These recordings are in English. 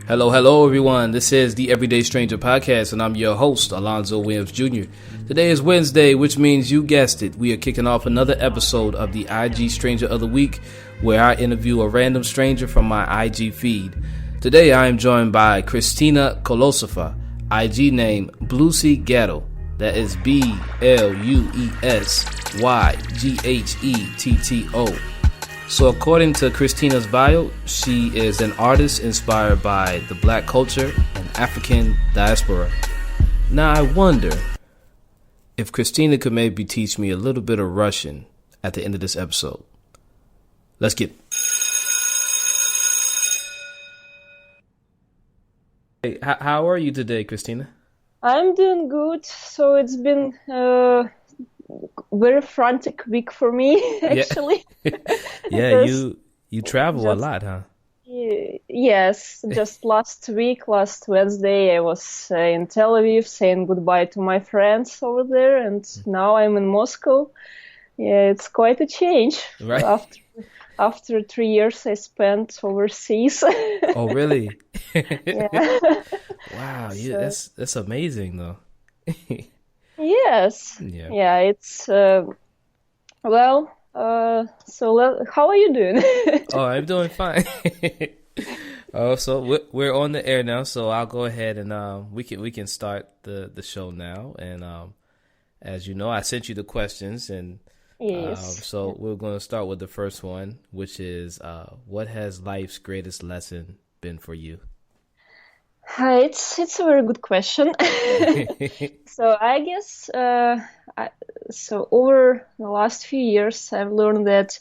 Hello, hello, everyone. This is the Everyday Stranger Podcast, and I'm your host, Alonzo Williams Jr. Today is Wednesday, which means you guessed it. We are kicking off another episode of the IG Stranger of the Week, where I interview a random stranger from my IG feed. Today, I am joined by Christina Kolosova, IG name Bluesy Ghetto. That is BLUESYGHETTO. So according to Christina's bio, she is an artist inspired by the black culture and African diaspora. Now I wonder if Christina could maybe teach me a little bit of Russian at the end of this episode. Let's get it. Hey, how are you today, Christina? I'm doing good. So it's been very frantic week for me, actually. Yeah, you travel a lot, huh? Yes, just last Wednesday, I was in Tel Aviv saying goodbye to my friends over there, and now I'm in Moscow. Yeah, it's quite a change. Right. After 3 years I spent overseas. Oh, really? Yeah. Wow, yeah, that's amazing, though. Yes. Yeah, it's how are you doing? Oh, I'm doing fine. So we're on the air now, so I'll go ahead and we can start the show now. And as you know, I sent you the questions, and yes. So we're going to start with the first one, which is what has life's greatest lesson been for you? It's a very good question. So I guess over the last few years, I've learned that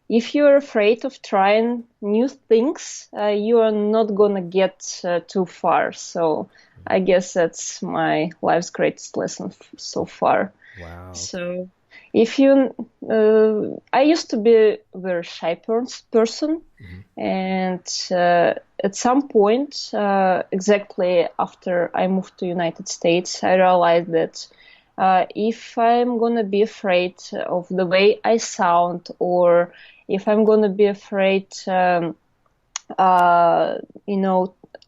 if you're afraid of trying new things, you are not gonna get too far. So I guess that's my life's greatest lesson so far. Wow. So if you, I used to be a very shy person, and at some point, exactly after I moved to United States, I realized that if I'm gonna be afraid of the way I sound, or if I'm gonna be afraid,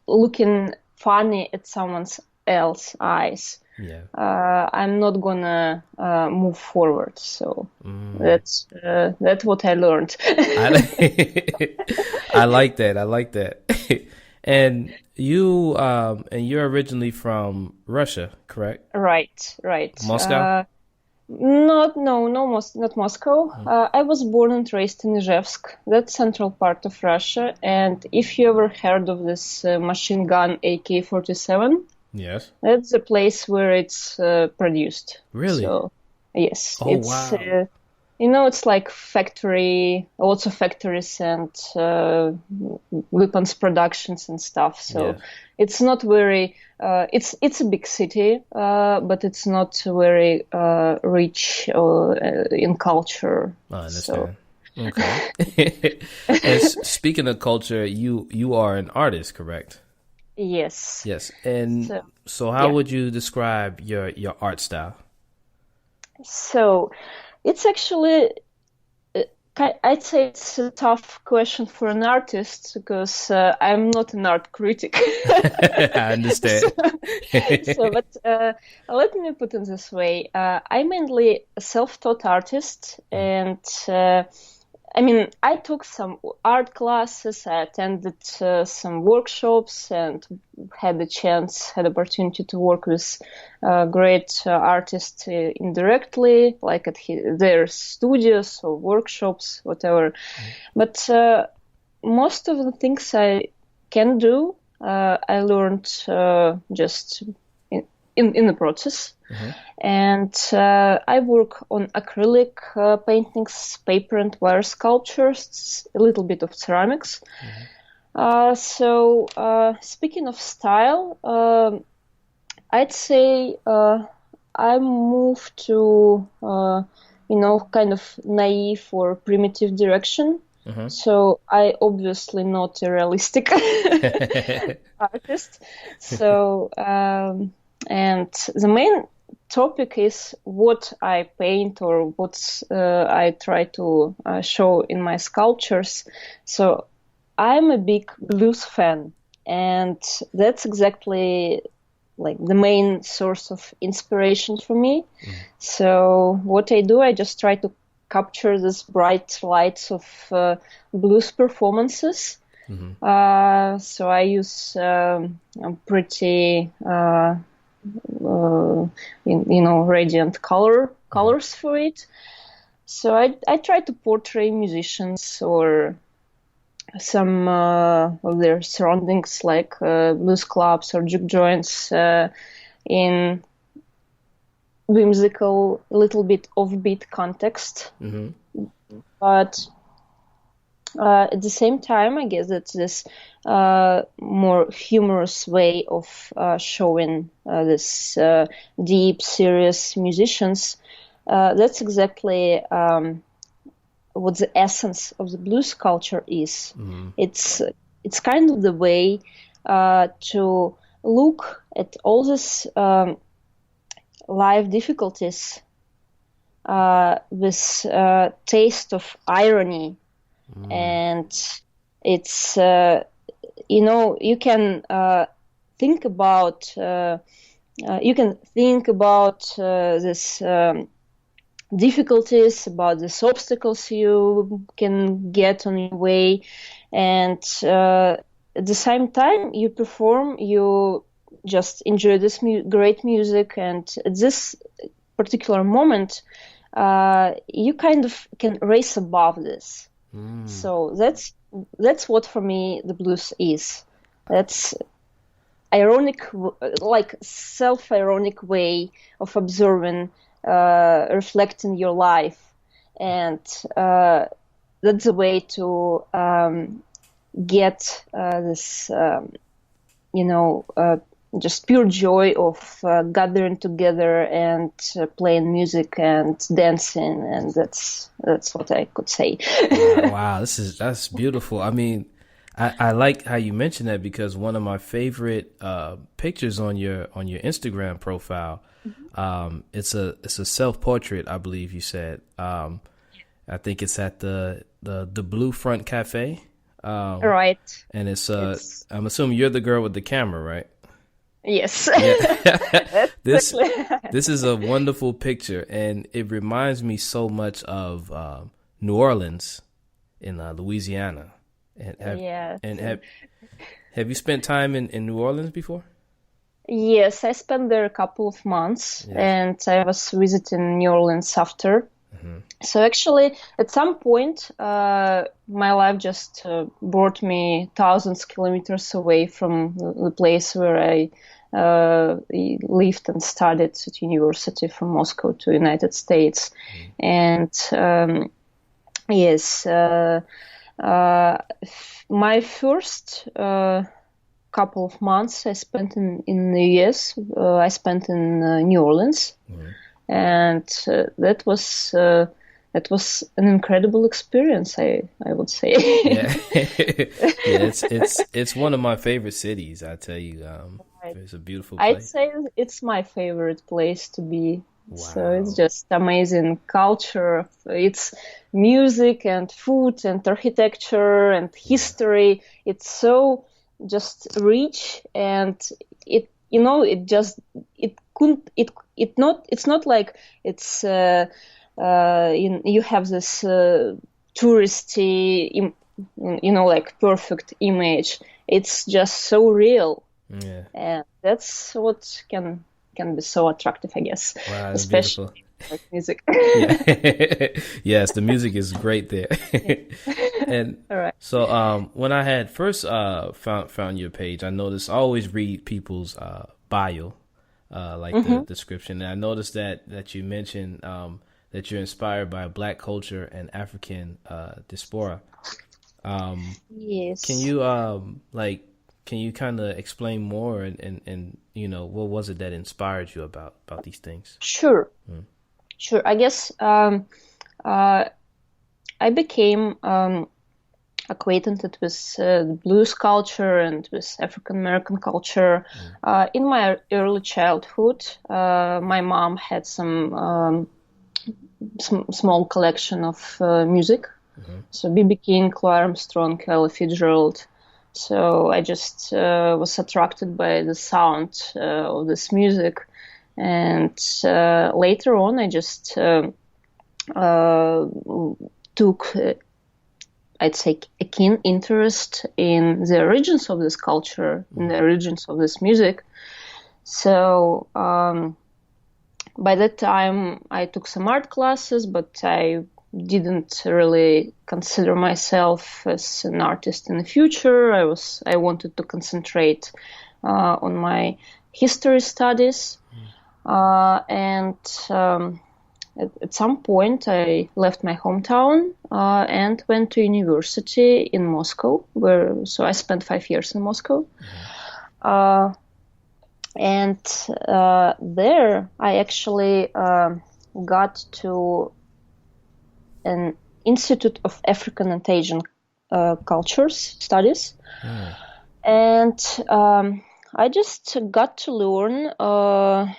looking funny at someone else's eyes, I'm not gonna move forward. So that's what I learned. I like that. And you're originally from Russia, correct? Right. Moscow? Not Moscow. I was born and raised in Ijevsk. That's central part of Russia. And if you ever heard of this machine gun AK-47, yes, that's the place where it's produced. Really? So, yes. Oh, wow. It's like lots of factories and weapons productions and stuff. So it's not very. It's a big city, but it's not very rich in culture. I understand. So. Okay. And speaking of culture, you are an artist, correct? Yes. Yes. And so how would you describe your art style? So it's actually, I'd say it's a tough question for an artist because I'm not an art critic. I understand. But let me put it this way. I'm mainly a self-taught artist, and I took some art classes, I attended some workshops, and had opportunity to work with great artists indirectly, like at their studios or workshops, whatever. But most of the things I can do, I learned just in the process. And I work on acrylic paintings, paper and wire sculptures, a little bit of ceramics. So speaking of style, I'd say I moved to kind of naive or primitive direction. So I obviously not a realistic artist. So and the main topic is what I paint or what I try to show in my sculptures. So I'm a big blues fan. and that's exactly like the main source of inspiration for me. So what I do, I just try to capture this bright lights of blues performances. So I use pretty, radiant colors for it. So I try to portray musicians or some of their surroundings, like blues clubs or juke joints, in whimsical, little bit offbeat context. But at the same time, I guess it's this more humorous way of showing this deep, serious musicians. That's exactly what the essence of the blues culture is. It's kind of the way to look at all these life difficulties with taste of irony, and it's you can think about this. Difficulties, about these obstacles you can get on your way, and at the same time you perform, you just enjoy this great music, and at this particular moment you kind of can raise above this. So that's what for me the blues is. That's ironic, like self-ironic way of observing, reflecting your life, and that's a way to get this, just pure joy of gathering together and playing music and dancing, and that's what I could say. Wow, that's beautiful. I mean, I like how you mentioned that, because one of my favorite pictures on your Instagram profile, it's a self-portrait, I believe you said. I think it's at the Blue Front Cafe. Right. And it's I'm assuming you're the girl with the camera, right? Yes. Yeah. This is a wonderful picture, and it reminds me so much of New Orleans in Louisiana. Have you spent time in New Orleans before? Yes, I spent there a couple of months, and I was visiting New Orleans after. So actually, at some point, my life just brought me thousands of kilometers away from the place where I lived and studied at university, from Moscow to United States. And yes, my first couple of months I spent in the US. I spent in New Orleans, and that was an incredible experience, I would say. It's one of my favorite cities, I tell you. It's a beautiful place. I'd say it's my favorite place to be. Wow. So it's just amazing culture. It's music and food and architecture and history. It's so just rich, and it's not like it's you have this touristy, like perfect image. It's just so real. Yeah. And that's what can be so attractive, I guess. Wow, that's especially beautiful. Like music. Yes, the music is great there. And right. So when I had first found your page, I noticed I always read people's bio, the description. And I noticed that you mentioned that you're inspired by Black culture and African diaspora. Yes. Can you kind of explain more and what was it that inspired you about these things? Sure. Sure. I guess I became acquainted with the blues culture and with African American culture in my early childhood. My mom had some small collection of music. So B.B. King, Louis Armstrong, Ella Fitzgerald. So I just was attracted by the sound of this music. And later on, I just took, I'd say, a keen interest in the origins of this culture, in the origins of this music. So by that time, I took some art classes, but I didn't really consider myself as an artist in the future. I wanted to concentrate on my history studies, and at some point I left my hometown and went to university in Moscow, so I spent 5 years in Moscow. And there I actually got to an Institute of African and Asian Cultures Studies. And I just got to learn, I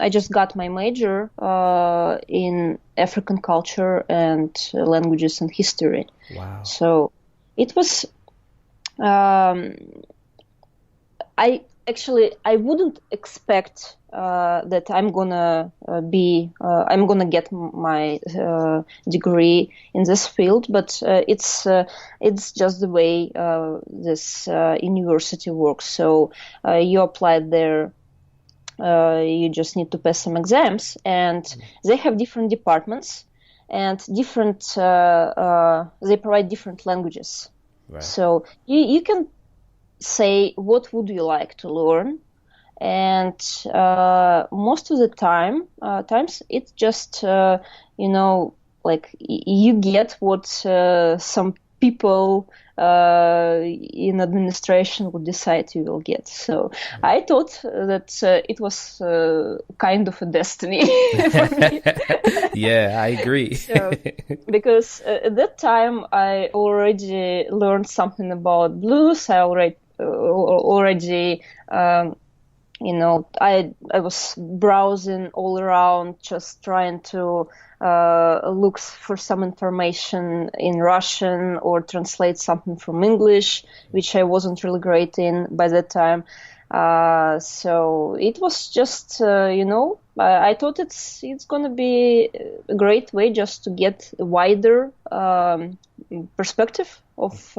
just got my major in African culture and languages and history. Wow. So it was, I wouldn't expect that I'm gonna get my degree in this field, but it's just the way this university works. So you apply there. You just need to pass some exams, and they have different departments and different. They provide different languages. Right. So you can say what would you like to learn, and most of the times it's just like you get what some people in administration would decide you will get. So I thought that it was kind of a destiny for me. Yeah, I agree. So, because at that time I already learned something about blues. I already I was browsing all around, just trying to look for some information in Russian or translate something from English, which I wasn't really great in by that time. So it was just, I thought it's going to be a great way just to get a wider perspective of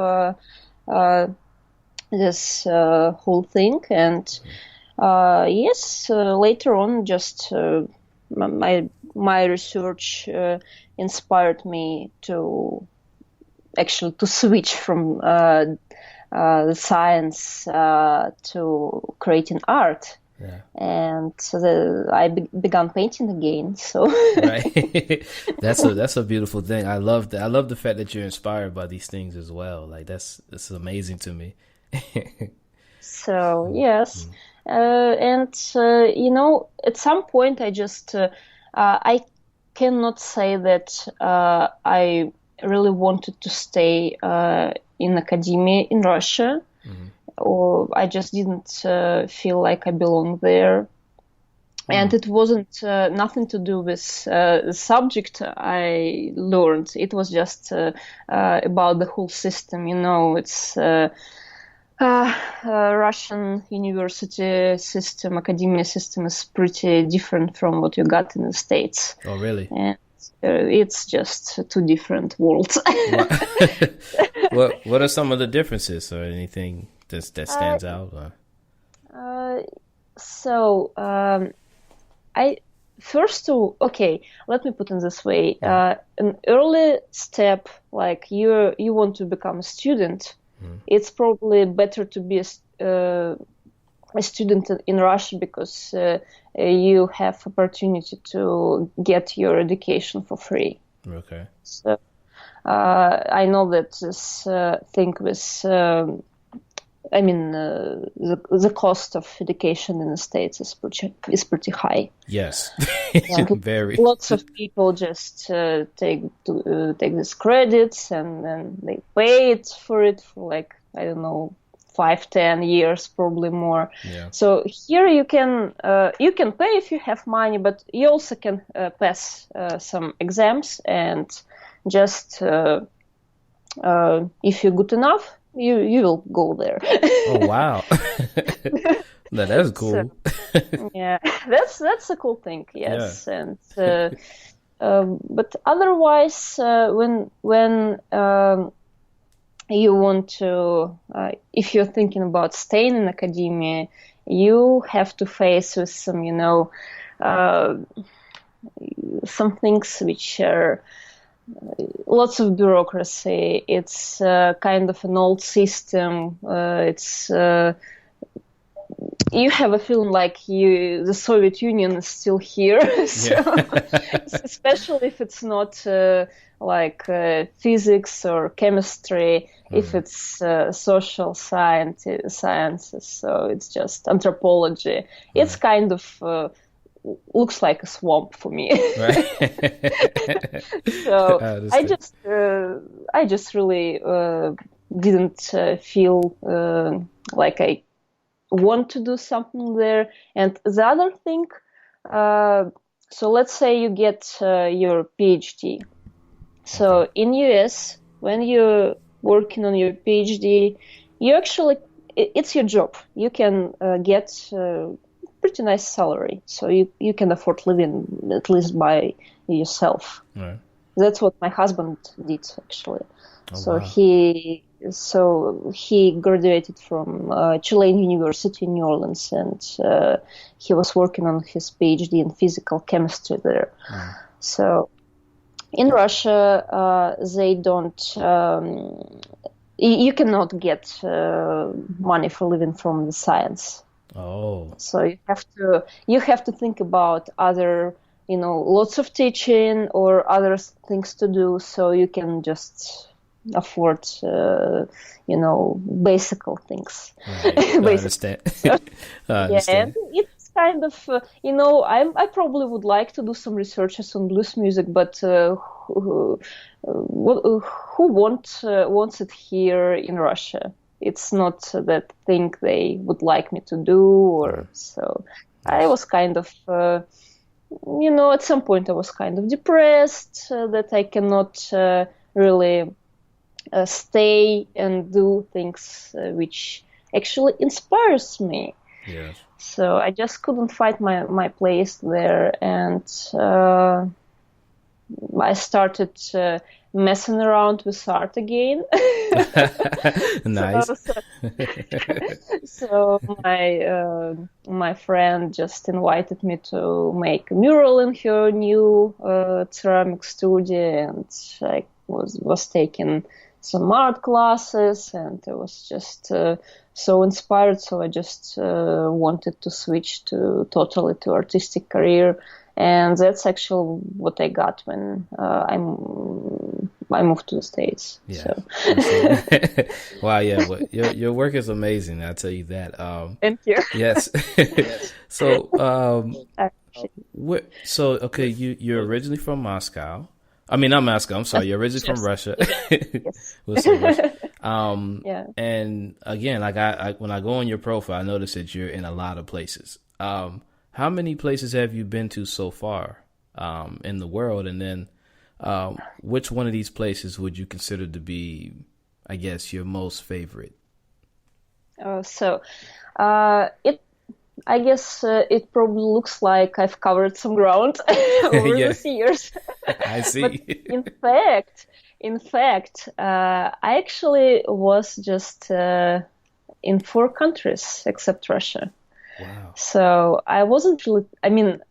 this whole thing. And yes, later on, just my research inspired me to switch from the science to creating art. Yeah. And so I began painting again. So right, that's a beautiful thing. I love that. I love the fact that you're inspired by these things as well. Like that's amazing to me. So yes, and at some point I just I cannot say that I really wanted to stay in academia in Russia. Or I just didn't feel like I belonged there. And it wasn't nothing to do with the subject I learned. It was just about the whole system. It's Russian university system, academia system is pretty different from what you got in the States. Oh, really? And it's just two different worlds. What are some of the differences or anything that stands out? Let me put it this way. An early step, like you want to become a student, it's probably better to be a student in Russia because you have opportunity to get your education for free. Okay. So I know that this thing with the cost of education in the States is pretty high. Yes, very. Lots of people just take these credits and then they pay it for like, I don't know, 5-10 years, probably more. Yeah. So here you can pay if you have money, but you also can pass some exams and just if you're good enough, you will go there. Oh wow. That's cool. So, yeah, that's a cool thing. Yes, Yeah. and but otherwise, when you want to, if you're thinking about staying in academia, you have to face with some, some things which are lots of bureaucracy. It's kind of an old system. It's you have a feeling like the Soviet Union is still here. So, especially if it's not like physics or chemistry, if it's social sciences, so it's just anthropology. It's kind of looks like a swamp for me. Right. So I I just really didn't feel like I want to do something there. And the other thing, so let's say you get your PhD. So in US, when you're working on your PhD, it's your job. You can get pretty nice salary, so you can afford living at least by yourself. Right. That's what my husband did actually. Oh, So he graduated from Chilean University in New Orleans, and he was working on his PhD in physical chemistry there. So in Russia, they don't. You cannot get money for living from the science. Oh. So you have to think about other, lots of teaching or other things to do, so you can just afford, basic things. Right. I understand. I understand. Yeah, it's kind of, I probably would like to do some researches on blues music, but who wants it here in Russia? It's not that thing they would like me to do, or so. I was kind of, at some point I was kind of depressed that I cannot really stay and do things which actually inspires me. Yes. So I just couldn't find my place there, and I started messing around with art again. Nice. So my friend just invited me to make a mural in her new ceramic studio, and I was taking some art classes, and I was just so inspired. So I just wanted to switch totally to artistic career. And that's actually what I got when I moved to the States. Yeah. So. Wow. Yeah. Well, your work is amazing. I'll tell you that. Thank you. Yes. So, okay, you're originally from Moscow. I mean, not Moscow. I'm sorry. You're originally from Russia. Yes. Yeah. And again, like when I go on your profile, I notice that you're in a lot of places. How many places have you been to so far in the world? And then which one of these places would you consider to be, I guess, your most favorite? I guess it probably looks like I've covered some ground over these years. I see. But in fact, I actually was just in 4 countries except Russia. Wow. So I wasn't really,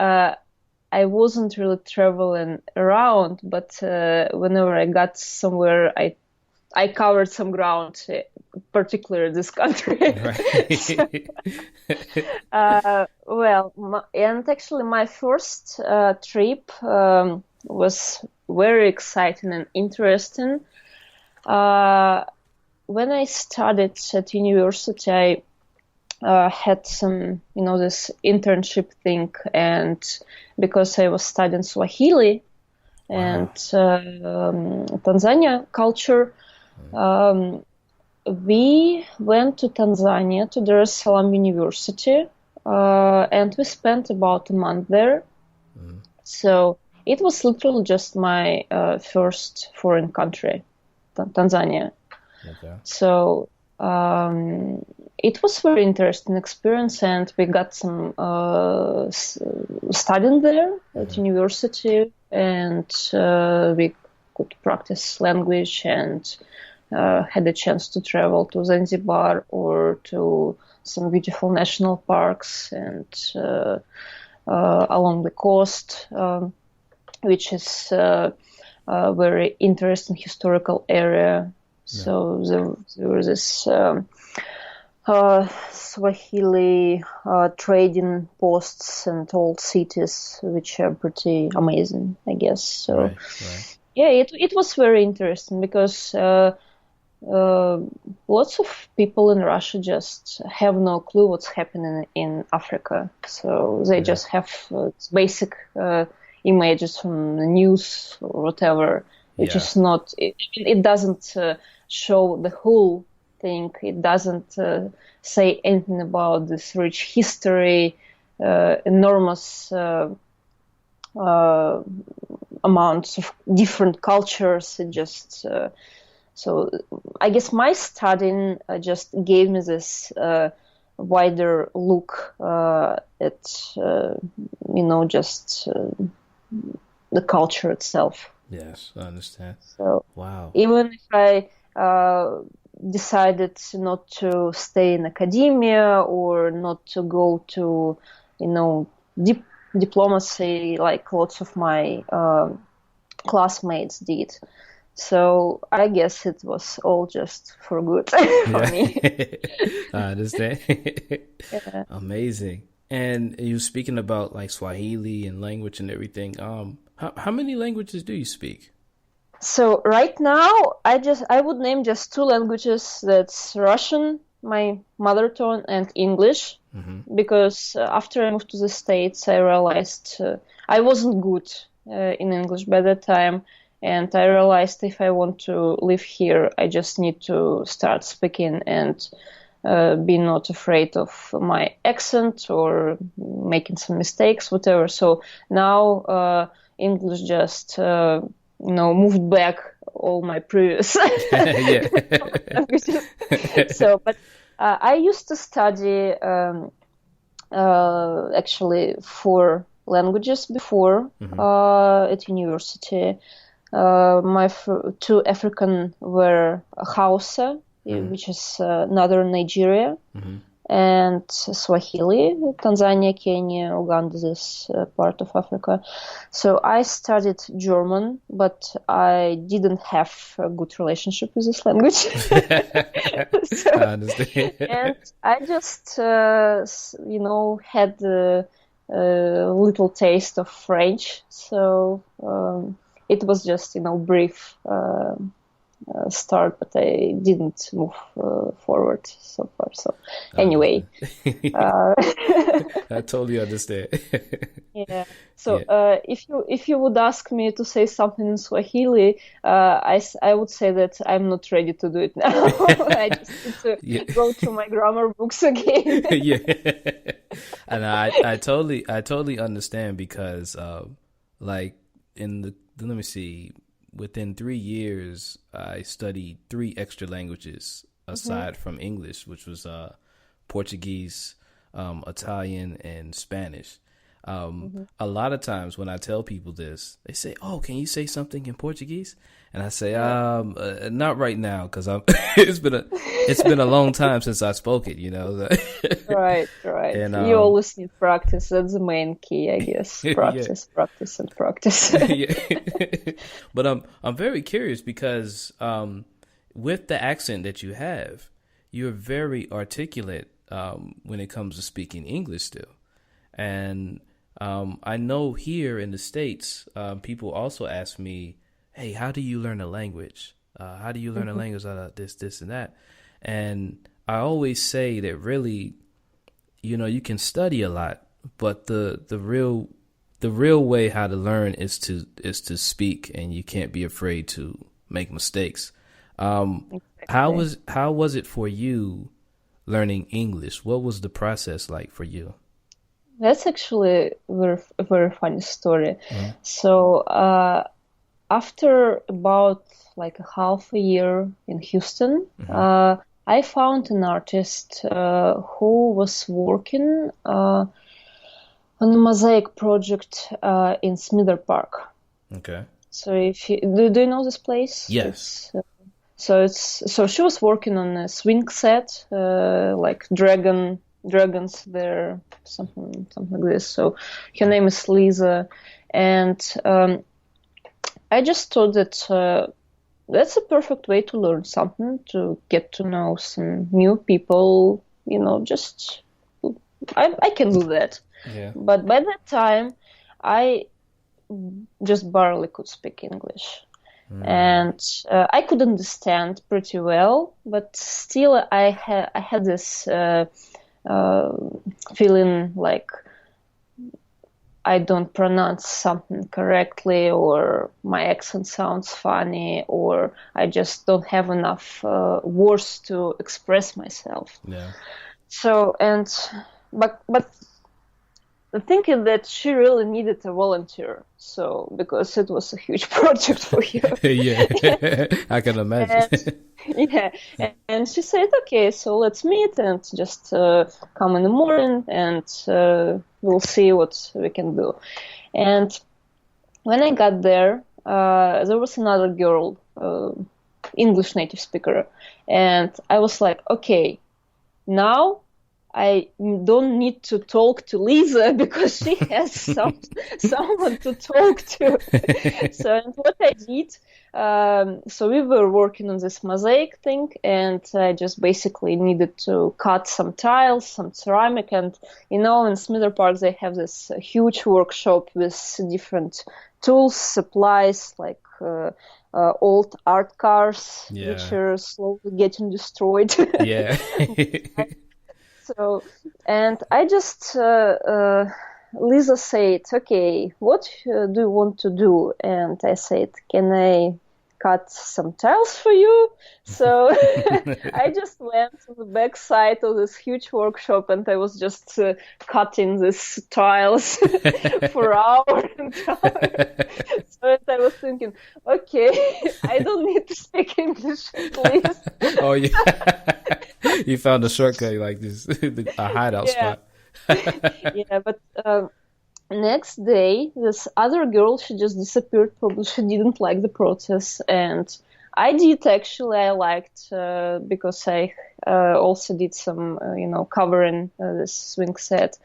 I wasn't really traveling around, but whenever I got somewhere, I covered some ground, particularly this country. Right. And actually my first trip was very exciting and interesting. When I studied at university, I had some, this internship thing, and because I was studying Swahili and Tanzania culture, we went to Tanzania, to Dar es Salaam University, and we spent about a month there. So it was literally just my first foreign country, Tanzania. Okay. So it was very interesting experience, and we got some studying there at university, and we could practice language and had a chance to travel to Zanzibar or to some beautiful national parks and along the coast, which is a very interesting historical area. So there was this Swahili trading posts and old cities, which are pretty amazing, I guess. So, Right. yeah, it was very interesting because lots of people in Russia just have no clue what's happening in Africa. So they just have basic images from the news or whatever, which is not. It doesn't show the whole thing. It doesn't say anything about this rich history, enormous amounts of different cultures. It just so I guess my studying just gave me this wider look at just the culture itself. Yes, I understand. So Wow. even if I decided not to stay in academia or not to go to, diplomacy like lots of my classmates did. So I guess it was all just for good for me. I understand. Yeah. Amazing. And you speaking about like Swahili and language and everything. How many languages do you speak? So right now, I would name just two languages. That's Russian, my mother tongue, and English. Because after I moved to the States, I realized I wasn't good in English by that time. And I realized if I want to live here, I just need to start speaking and be not afraid of my accent or making some mistakes, whatever. So now English just, moved back all my previous languages. So, but I used to study actually 4 languages before at university. My 2 African were Hausa, which is northern Nigeria, and Swahili, Tanzania, Kenya, Uganda, this part of Africa. So I studied German, but I didn't have a good relationship with this language. I understand. And I just, had a little taste of French. So it was just, brief start, but I didn't move forward so far. So anyway, I totally understand. yeah. So if you would ask me to say something in Swahili, I would say that I'm not ready to do it now. I just need to go through my grammar books again. Yeah, and I totally understand because like let me see. Within 3 years, I studied 3 extra languages aside from English, which was Portuguese, Italian, and Spanish. A lot of times when I tell people this, they say, "Oh, can you say something in Portuguese?" And I say, "Not right now, because it's been a long time since I spoke it." Right. And, you always need practice. That's the main key, I guess. Practice, practice, and practice. Yeah. But I'm very curious because with the accent that you have, you're very articulate when it comes to speaking English still, and I know here in the States, people also ask me, "Hey, how do you learn a language? How do you learn a language out of this, and that?" And I always say that really, you can study a lot, but the real way how to learn is to speak, and you can't be afraid to make mistakes. Exactly. How was it for you learning English? What was the process like for you? That's actually a very funny story. So after about like a half a year in Houston, I found an artist who was working on a mosaic project in Smither Park. Okay. So if you do you know this place? Yes. So she was working on a swing set, like dragons there, something like this. So her name is Lisa, and I just thought that that's a perfect way to learn something, to get to know some new people. Just I can do that. Yeah. But by that time, I just barely could speak English. And I could understand pretty well, but still I had this feeling like I don't pronounce something correctly, or my accent sounds funny, or I just don't have enough words to express myself. Yeah. So, but the thing is that she really needed a volunteer, so because it was a huge project for her. Yeah, I can imagine. And she said, okay, so let's meet and just come in the morning, and we'll see what we can do. And when I got there, there was another girl, English native speaker, and I was like, okay, now I don't need to talk to Lisa because she has someone to talk to. So and what I did, so we were working on this mosaic thing, and I just basically needed to cut some tiles, some ceramic, and in Smither Park they have this huge workshop with different tools, supplies, like old art cars, which are slowly getting destroyed. Yeah. So, and I just, Lisa said, okay, what do you want to do? And I said, can I cut some tiles for you? So I just went to the back side of this huge workshop, and I was just cutting these tiles for hours and hours. So I was thinking, okay, I don't need to speak English, please. Oh, yeah. You found a shortcut like this, a hideout spot. Yeah, but next day, this other girl, she just disappeared. Probably she didn't like the process, and I did actually. I liked because I also did some, covering this swing set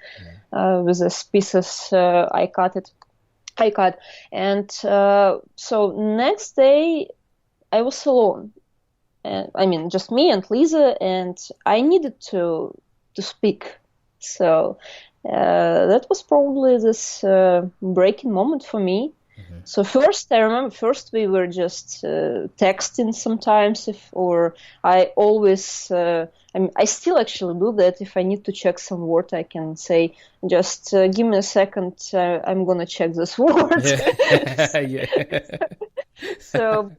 with these pieces. I cut, and so next day I was alone. I mean, just me and Lisa, and I needed to speak. So that was probably this breaking moment for me. Mm-hmm. So I remember we were just texting sometimes, or I always, I still actually do that. If I need to check some word, I can say, just give me a second, I'm gonna check this word. Yeah. So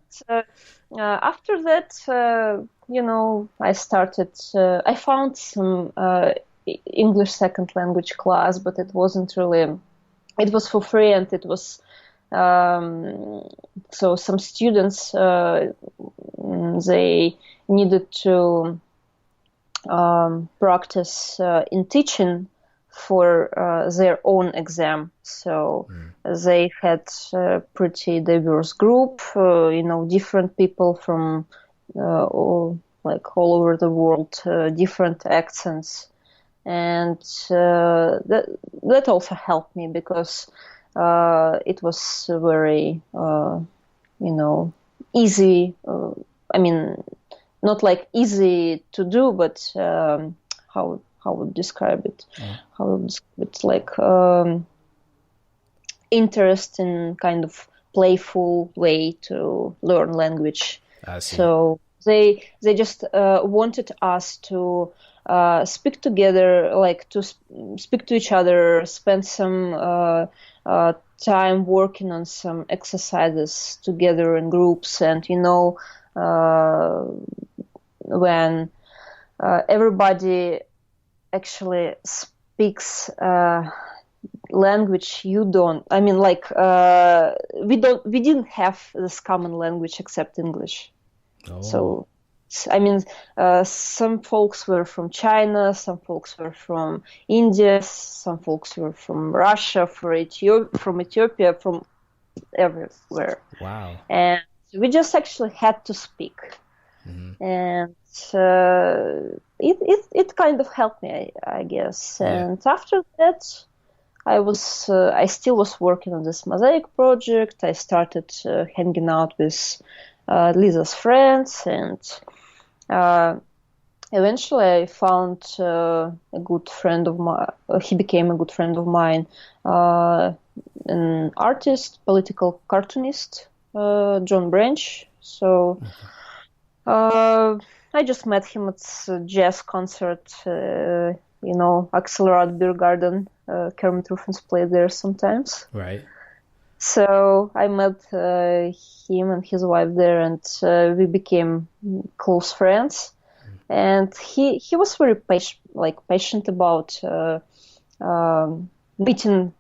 after that, I started, I found some English second language class, but it wasn't really, it was for free, and it was, so some students, they needed to practice in teaching for their own exam. So they had a pretty diverse group, different people from all over the world, different accents. And that also helped me because it was very, easy. I mean, not like easy to do, but how would describe it? How would describe it? Like interesting, kind of playful way to learn language. I see. So they just wanted us to speak together, like to speak to each other, spend some time working on some exercises together in groups, and when everybody actually speaks language you don't. I mean, we didn't have this common language except English. Oh. I mean, some folks were from China, some folks were from India, some folks were from Russia, from Ethiopia, from everywhere. Wow. And we just actually had to speak. Mm-hmm. And it kind of helped me, I guess. Yeah. And after that, I still was working on this Mosaic project. I started hanging out with Lisa's friends, and eventually I found a good friend of mine. He became a good friend of mine, an artist, political cartoonist, John Branch. So I just met him at a jazz concert, Axelrad Beer Garden. Kermit Ruffins played there sometimes. Right. So I met him and his wife there, and we became close friends. And he was very patient about meeting,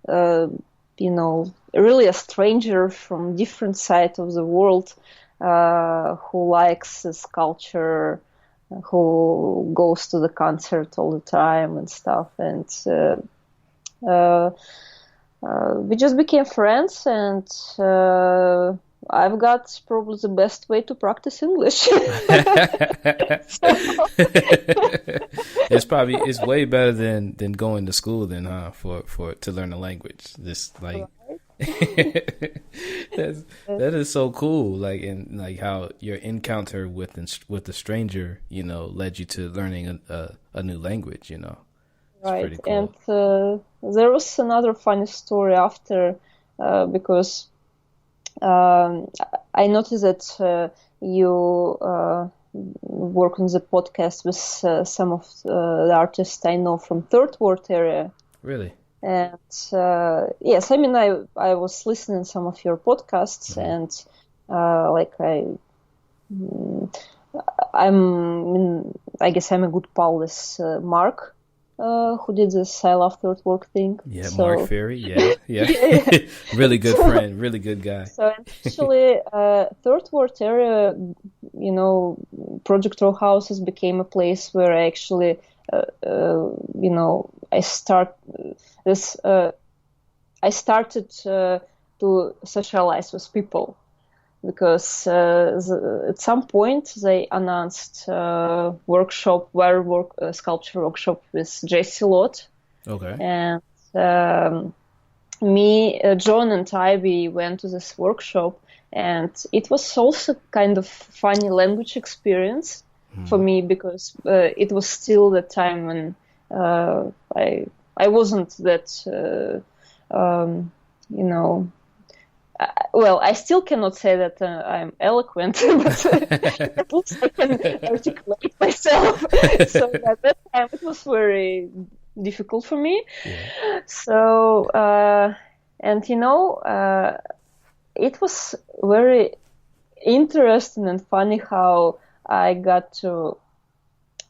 really a stranger from different side of the world who likes this culture, who goes to the concert all the time and stuff. And we just became friends, and I've got probably the best way to practice English. It's way better than going to school then, huh? For to learn a language. This like that is so cool. Like, and like how your encounter with the stranger, led you to learning a new language. It's right. pretty cool. And there was another funny story after, because I noticed that you work on the podcast with some of the artists I know from Third World area. Really? And yes, I mean, I was listening to some of your podcasts, and I guess I'm a good pal with Mark, who did this I Love Third World thing. Yeah, so, Mark Ferry. Yeah. Really good friend, really good guy. So actually, Third World area, Project Row Houses became a place where I actually, I started to socialize with people, because at some point they announced sculpture workshop with J.C. Lott. Okay. And John and Ivy went to this workshop, and it was also kind of funny language experience for me, because it was still the time when I wasn't that well, I still cannot say that I'm eloquent, but at least I can articulate myself. So at that time it was very difficult for me. Yeah. So it was very interesting and funny how I got to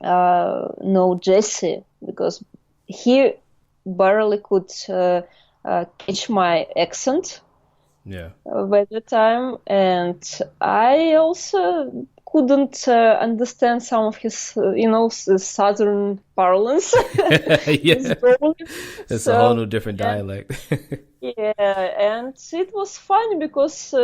know Jesse, because he barely could catch my accent. Yeah. By the time, and I also couldn't understand some of his, southern parlance. Yeah, it's a whole new different dialect. Yeah, and it was funny because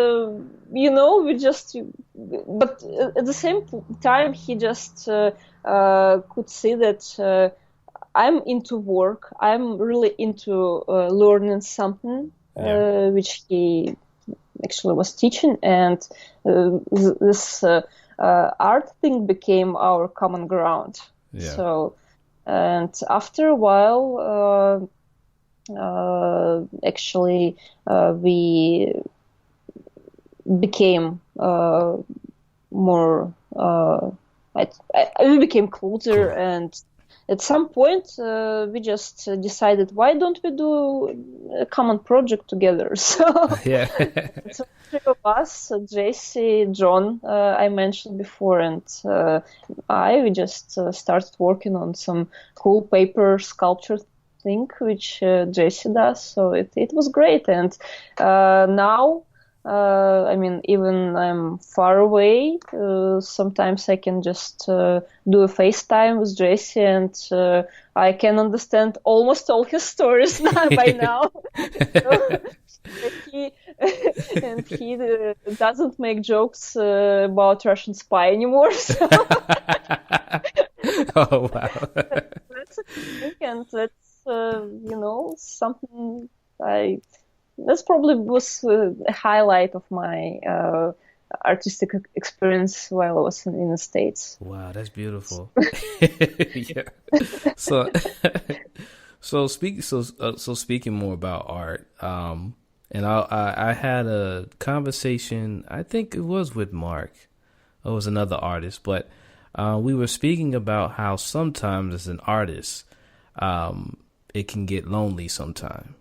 we just, but at the same time he just could see that I'm into work. I'm really into learning something. Yeah. Which he actually was teaching, and this art thing became our common ground. Yeah. So, and after a while, actually, we became more. We became closer, cool. And at some point, we just decided, why don't we do a common project together? So, yeah. So three of us, JC, John, I mentioned before, and we just started working on some cool paper sculpture thing, which JC does. So it was great. And now I mean, even I'm far away, sometimes I can just do a FaceTime with Jesse, and I can understand almost all his stories now by now. So, he and he doesn't make jokes about Russian spy anymore. So Oh wow. that's a thing, and that's something I. That's probably was a highlight of my artistic experience while I was in the States. Wow, that's beautiful. Yeah. So, so speaking more about art, and I had a conversation. I think it was with Mark. It was another artist, but we were speaking about how sometimes as an artist, it can get lonely sometimes.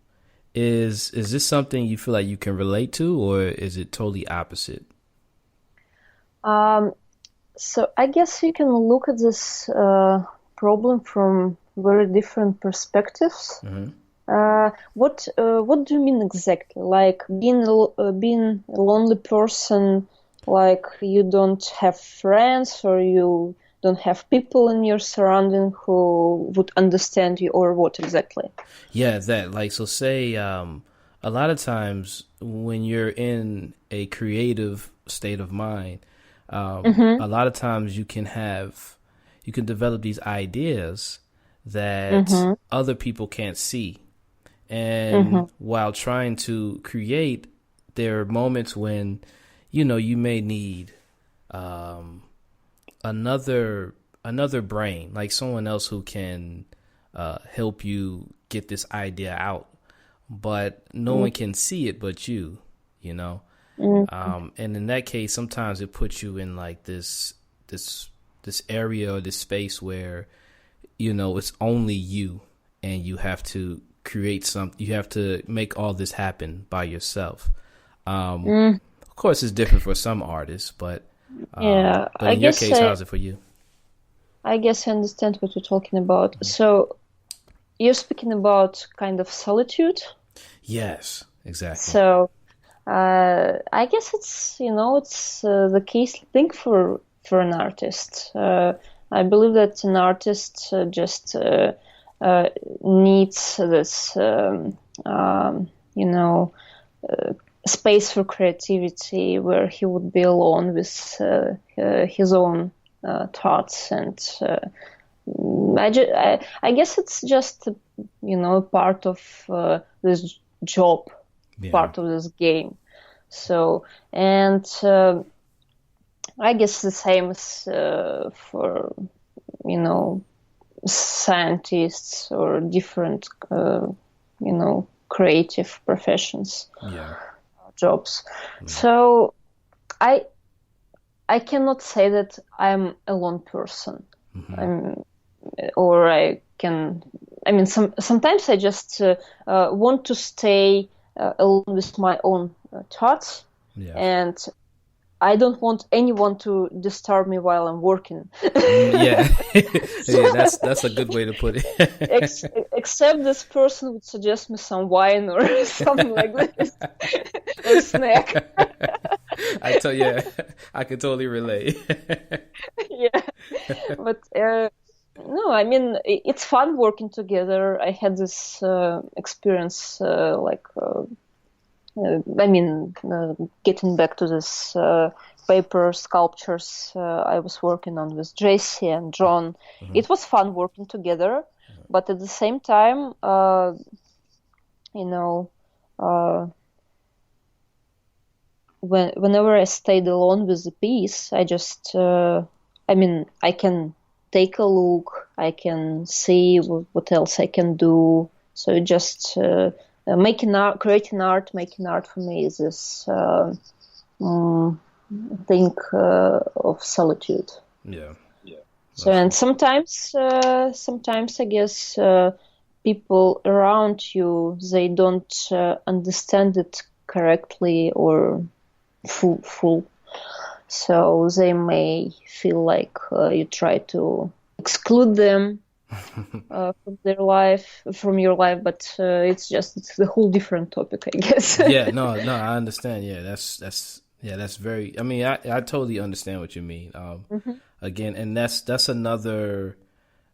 Is this something you feel like you can relate to, or is it totally opposite? Um, so I guess you can look at this problem from very different perspectives. Hmm. What do you mean exactly? Like being a lonely person, like you don't have friends or you don't have people in your surrounding who would understand you, or what exactly? Yeah, that like so. Say a lot of times when you're in a creative state of mind, Mm-hmm. a lot of times you can develop these ideas that Mm-hmm. other people can't see. Mm-hmm. And while trying to create, there are moments when, you may need um, another brain, like someone else who can help you get this idea out, but no one can see it but you know. Mm-hmm. And in that case, sometimes it puts you in like this this area or this space where it's only you, and you have to create something. You have to make all this happen by yourself. Of course, it's different for some artists, Yeah, but in your case, how's it for you? I guess I understand what you're talking about. So you're speaking about kind of solitude. Yes, exactly. So I guess it's the case thing for an artist. I believe that an artist just needs this, you know, space for creativity where he would be alone with his own thoughts, and I guess it's just part of this job, Yeah. part of this game. So, and I guess the same is for scientists or different creative professions, Yeah. jobs. Yeah. So I I cannot say that I'm a lone person. Hmm. I'm or I can. I mean, sometimes I just want to stay alone with my own thoughts, Yeah. and I don't want anyone to disturb me while I'm working. Yeah. Yeah, that's a good way to put Ex- it. except this person would suggest me some wine or something like this, or snack. Yeah, I can totally relate. Yeah, but no, I mean it's fun working together. I had this experience, getting back to this paper sculptures I was working on with JC and John. Mhm. It was fun working together, but at the same time, you know, uh, whenever I stayed alone with the piece, I just, I can take a look, I can see what else I can do. So just making art, creating art, making art for me is this um, thing of solitude. Yeah. So, and sometimes I guess people around you, they don't understand it correctly or full. So they may feel like you try to exclude them, from their life, from your life, but it's the whole different topic, I guess. Yeah, no, I understand. Yeah, that's very. I mean, I totally understand what you mean. Hmm. Again, and that's another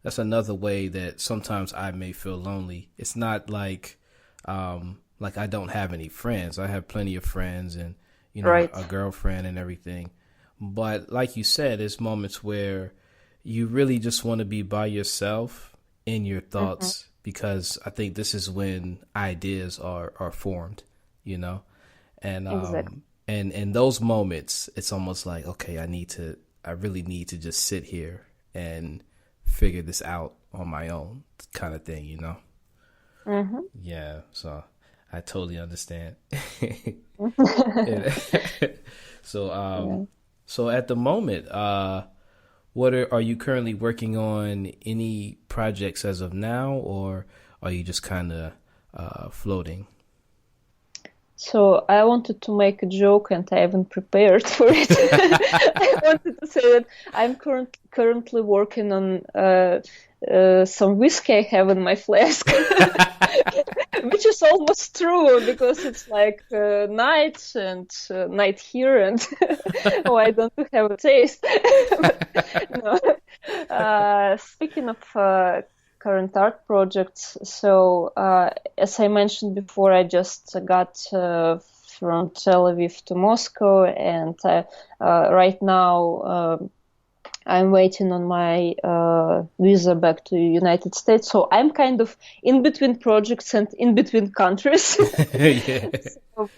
way that sometimes I may feel lonely. It's not like I don't have any friends. I have plenty of friends and Right. a girlfriend and everything. But like you said, there's moments where you really just want to be by yourself in your Hmm. thoughts because I think this is when ideas are formed, you know? And Exactly. and in those moments it's almost like, okay, I really need to just sit here and figure this out on my own kind of thing, you know? Hmm. Yeah, so I totally understand. Yeah. Yeah. So so at the moment, what are you currently working on any projects as of now, or are you just kind of floating? So I wanted to make a joke and I haven't prepared for it. I wanted to say that I'm currently working on some whiskey I have in my flask, which is almost true because it's like night and night here, and oh, I don't have a taste. But, no. Speaking of current art projects, so as I mentioned before, I just got from Tel Aviv to Moscow, and right now I'm waiting on my visa back to the United States. So I'm kind of in between projects and in between countries. Yeah. So,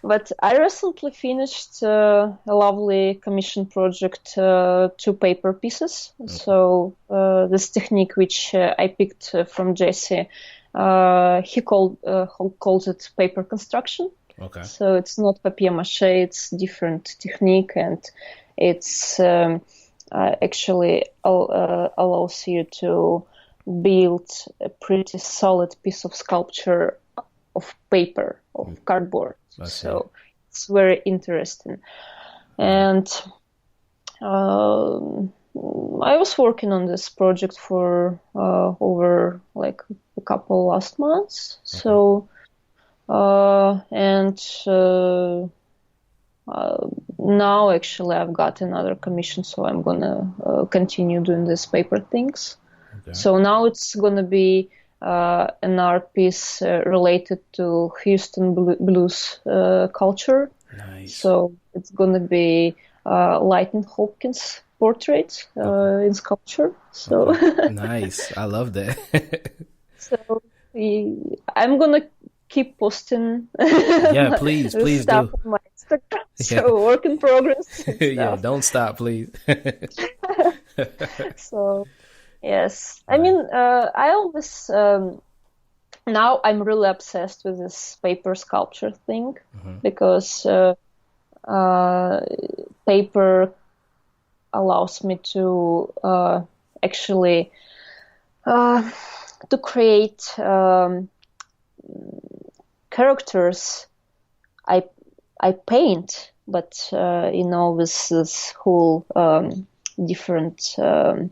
but I recently finished a lovely commission project, two paper pieces. Okay. So this technique, which I picked from Jesse, he calls it paper construction. Okay. So it's not papier mâché; it's different technique, and it's actually allows you to build a pretty solid piece of sculpture of paper, of Mm, cardboard. I see. So it's very interesting. Right. And um, I was working on this project for over like a couple last months. Okay. So and uh, now actually I've got another commission, so I'm gonna continue doing these paper things. Okay. So now it's gonna be an art piece related to Houston blues culture. Nice. So it's gonna be Lightning Hopkins portrait Okay. in sculpture. So Okay. Nice. I love that. so I'm gonna keep posting Yeah, please, please stuff do. on my Instagram. Yeah. So work in progress and Yeah, stuff. don't stop, please. So yes, I Nice. mean, I always now I'm really obsessed with this paper sculpture thing Hmm. because uh, paper allows me to actually uh, to create characters I I paint, but with this whole different you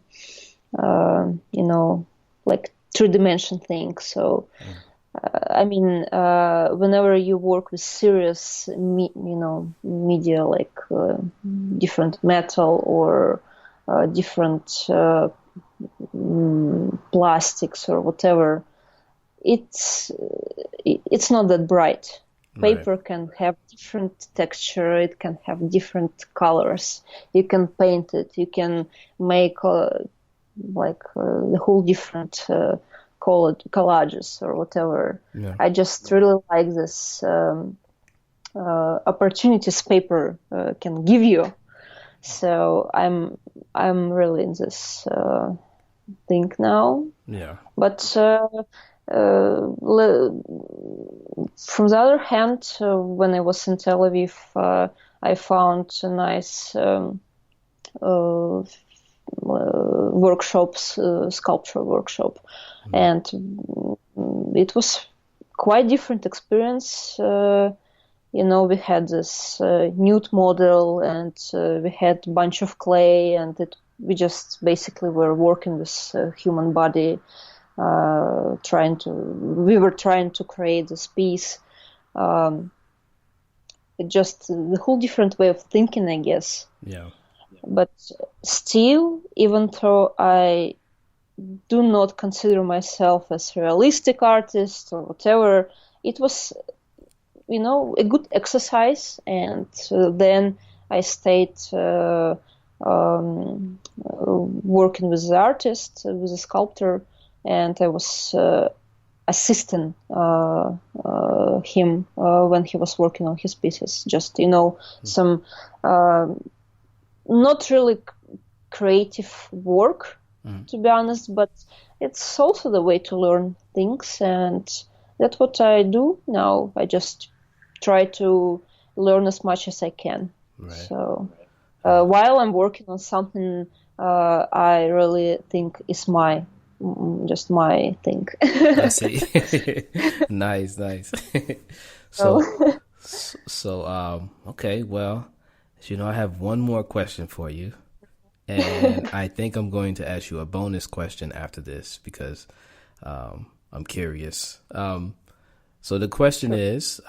know like three-dimension thing. So I mean, whenever you work with serious media like different metal or different plastics or whatever, it's not that bright. Right. Paper can have different texture, it can have different colors. You can paint it, you can make the whole different collages or whatever. Yeah. I just really like this opportunities paper can give you. So I'm really in this thing now. Yeah. But from the other hand, when I was in Tel Aviv, I found a nice workshops, sculpture workshop, Mm. and it was quite different experience. We had this nude model, and we had a bunch of clay, and it we just basically were working with human body, we were trying to create this piece. It just the whole different way of thinking, I guess. Yeah. But still, even though I do not consider myself as a realistic artist or whatever, it was, a good exercise. And then I stayed working with the artist, with the sculptor, and I was assisting him when he was working on his pieces. Just, some not really creative work, to be honest, but it's also the way to learn things, and that's what I do now. I just try to learn as much as I can. Right. So while I'm working on something I really think is just my thing. I see. Nice. So okay, well, I have one more question for you. And I think I'm going to ask you a bonus question after this because I'm curious. So the question is,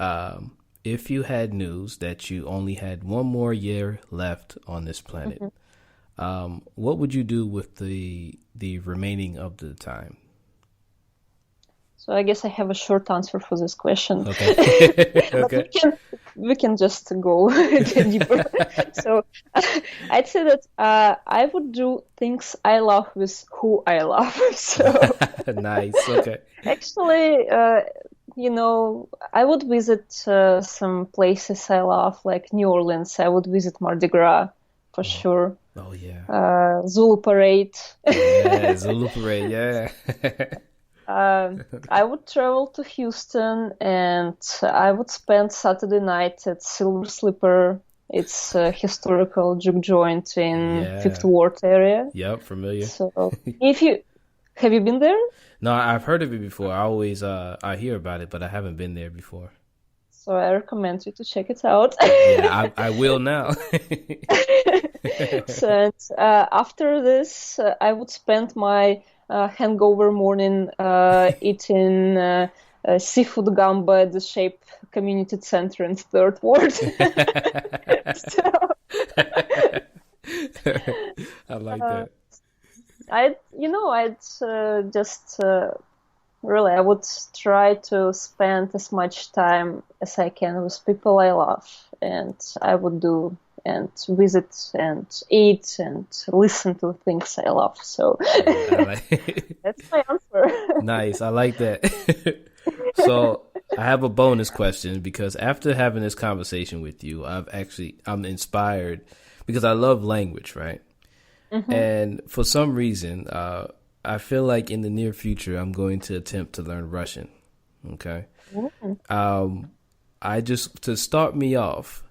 if you had news that you only had one more year left on this planet, what would you do with the remaining of the time? So I guess I have a short answer for this question. Okay. Okay. We can just go get deeper. So I'd say that I would do things I love with who I love. So Nice. Okay. actually, I would visit some places I love, like New Orleans. I would visit Mardi Gras for sure. Oh yeah. Zulu Parade. Yeah, Zulu Parade. Yeah. I would travel to Houston and I would spend Saturday night at Silver Slipper. It's a historical juke joint in Fifth Ward area. Yep, familiar. So, have you been there? No, I've heard of it before. I always I hear about it, but I haven't been there before. So I recommend you to check it out. Yeah, I will now. So after this, I would spend my hangover morning eating seafood gumbo at the Shape Community Center in Third Ward. I like that. I would try to spend as much time as I can with people I love, and I would do and visit and eat and listen to things I love. So that's my answer. Nice. I like that. So I have a bonus question because after having this conversation with you, I'm inspired because I love language, right? Mm-hmm. And for some reason, I feel like in the near future, I'm going to attempt to learn Russian. Okay. Mm-hmm. To start me off,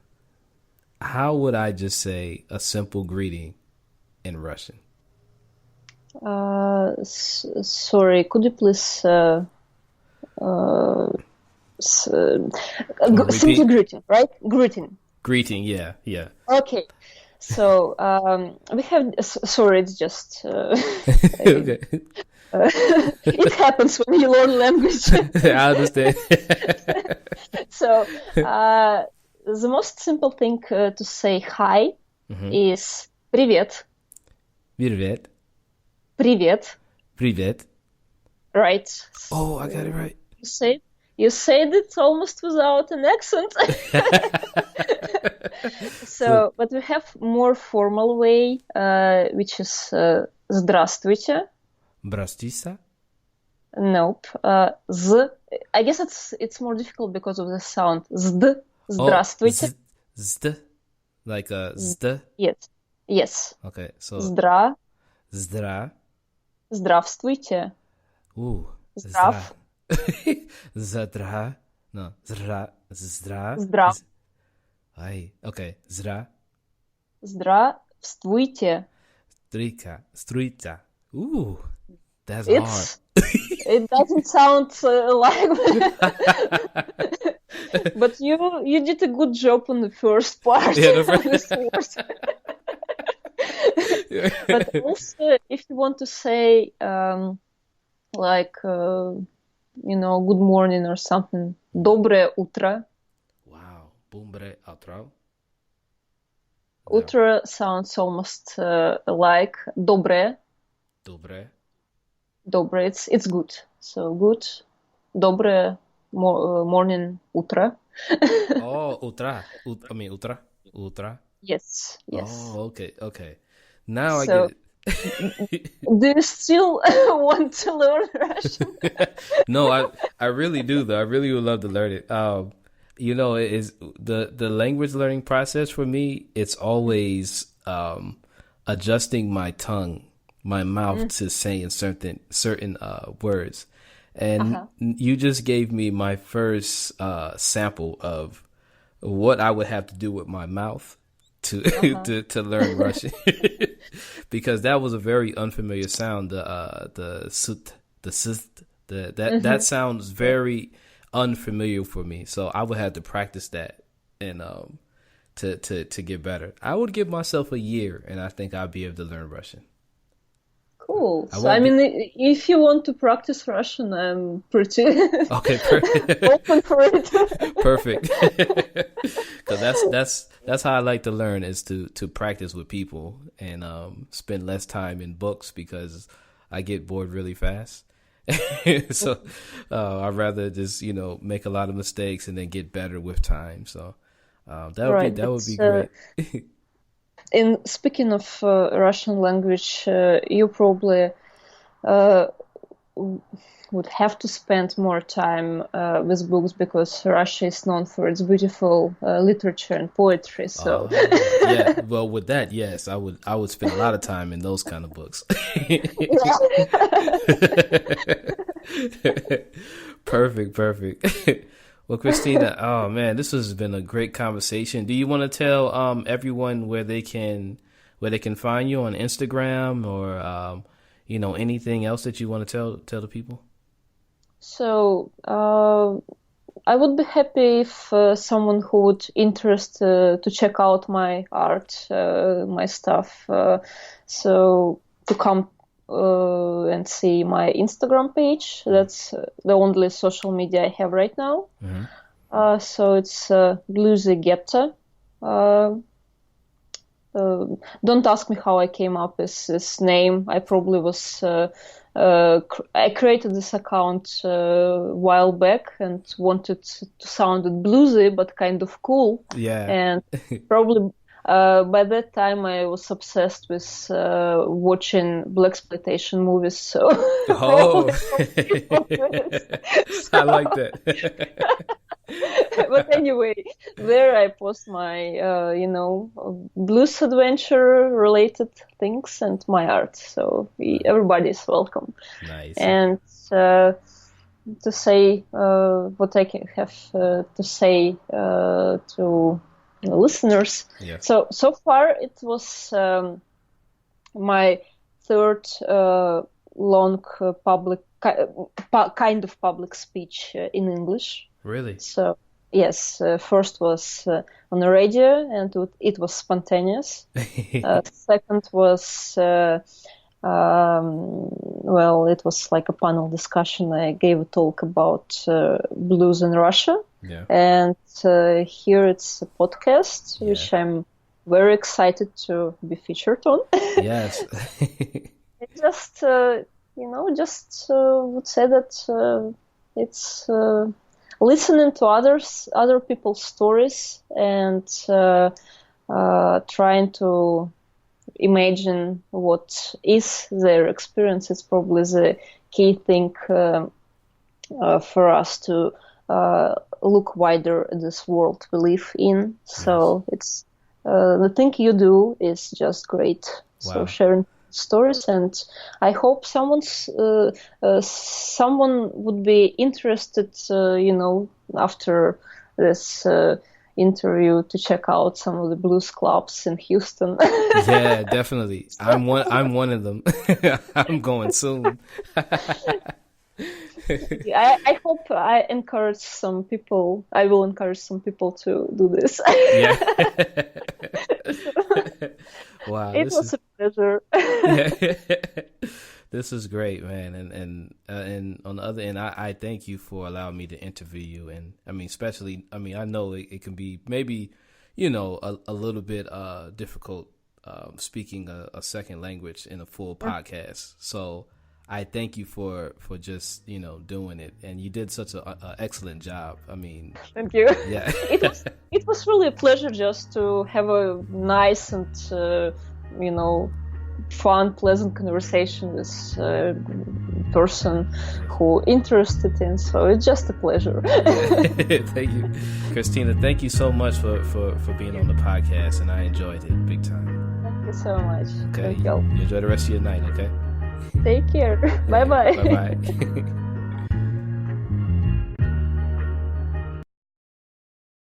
how would I just say a simple greeting in Russian? Sorry, could you please simple greeting, right? Greeting, yeah. Okay. So we have. Sorry, it's just. Okay. It happens when you learn language. I understand. So the most simple thing to say hi is "Привет." Привет. Привет. Привет. Right. Oh, I got it right. You said it almost without an accent. So, but we have more formal way, which is "Здравствуйте." Здравствуйте. Nope. I guess it's more difficult because of the sound. Здравствуйте. Zd. Like a zd? Yes. Okay, so... Здра. Здравствуйте. Ooh. Здрав. Zdra. No. Zdra. Zdrav. Okay. Zdra. Здравствуйте. Struita. Ooh. That's hard. It doesn't sound like... But you did a good job on the first part. Yeah, But also, if you want to say like good morning or something, доброе утро. Wow. Bumbre outro. Утро sounds almost like доброе. Dobre. Доброе. It's good. So good. Доброе morning утро. Oh, utra. Utra. Utra. Yes. Oh, okay. Now I So, get it. do you still want to learn Russian? No, I really do though. I really would love to learn it. It is the language learning process for me. It's always adjusting my tongue, my mouth to saying certain words. And you just gave me my first sample of what I would have to do with my mouth to to learn Russian, because that was a very unfamiliar sound. The sut, the sist, that sounds very unfamiliar for me. So I would have to practice that and to get better. I would give myself a year, and I think I'd be able to learn Russian. Cool. So, if you want to practice Russian, I'm pretty Okay, open for it. perfect. Because that's how I like to learn, is to practice with people and spend less time in books, because I get bored really fast. So I'd rather just make a lot of mistakes and then get better with time. So that would be great. In speaking of Russian language, you probably would have to spend more time with books, because Russia is known for its beautiful literature and poetry. So yeah, well, with that, yes, I would spend a lot of time in those kind of books. Perfect. Well, Christina, oh man, this has been a great conversation. Do you want to tell everyone where they can find you on Instagram, or anything else that you want to tell the people? So I would be happy if someone who would interest to check out my art, my stuff, so to come and see my Instagram page. That's the only social media I have right now. So it's Bluesy Getta. Don't ask me how I came up with this name. I probably was I created this account a while back and wanted to sound bluesy but kind of cool. Yeah. And probably by that time I was obsessed with watching blaxploitation movies. So oh, I like that. But anyway, there I post my, blues adventure related things and my art. So everybody is welcome. Nice. And to say what I can have to say to listeners. Yeah. So far it was my third long public kind of public speech in English. Really? So yes, first was on the radio, and it was spontaneous. Second was it was like a panel discussion. I gave a talk about blues in Russia. Yeah. And here it's a podcast, which I'm very excited to be featured on. Yes. I just would say that it's listening to other people's stories and trying to imagine what is their experience is probably the key thing for us to look wider at this world we live in. So it's the thing you do is just great. Wow. So sharing stories, and I hope someone would be interested, after this interview, to check out some of the blues clubs in Houston. Yeah, definitely. I'm one of them. I'm going soon. I hope I will encourage some people to do this. Yeah. Wow, It was a pleasure. this is great, man. And on the other end, I thank you for allowing me to interview you. And I mean, especially, I mean, I know it can be maybe, a little bit difficult speaking a second language in a full podcast. So I thank you for just doing it, and you did such a excellent job. I mean, Thank you. yeah, It was really a pleasure just to have a nice and fun, pleasant conversation with a person who interested in. So it's just a pleasure. Thank you, Christina. Thank you so much for being on the podcast, and I enjoyed it big time. Thank you so much. Okay, Thank you. You enjoy the rest of your night. Okay. Take care. Bye bye. Bye bye.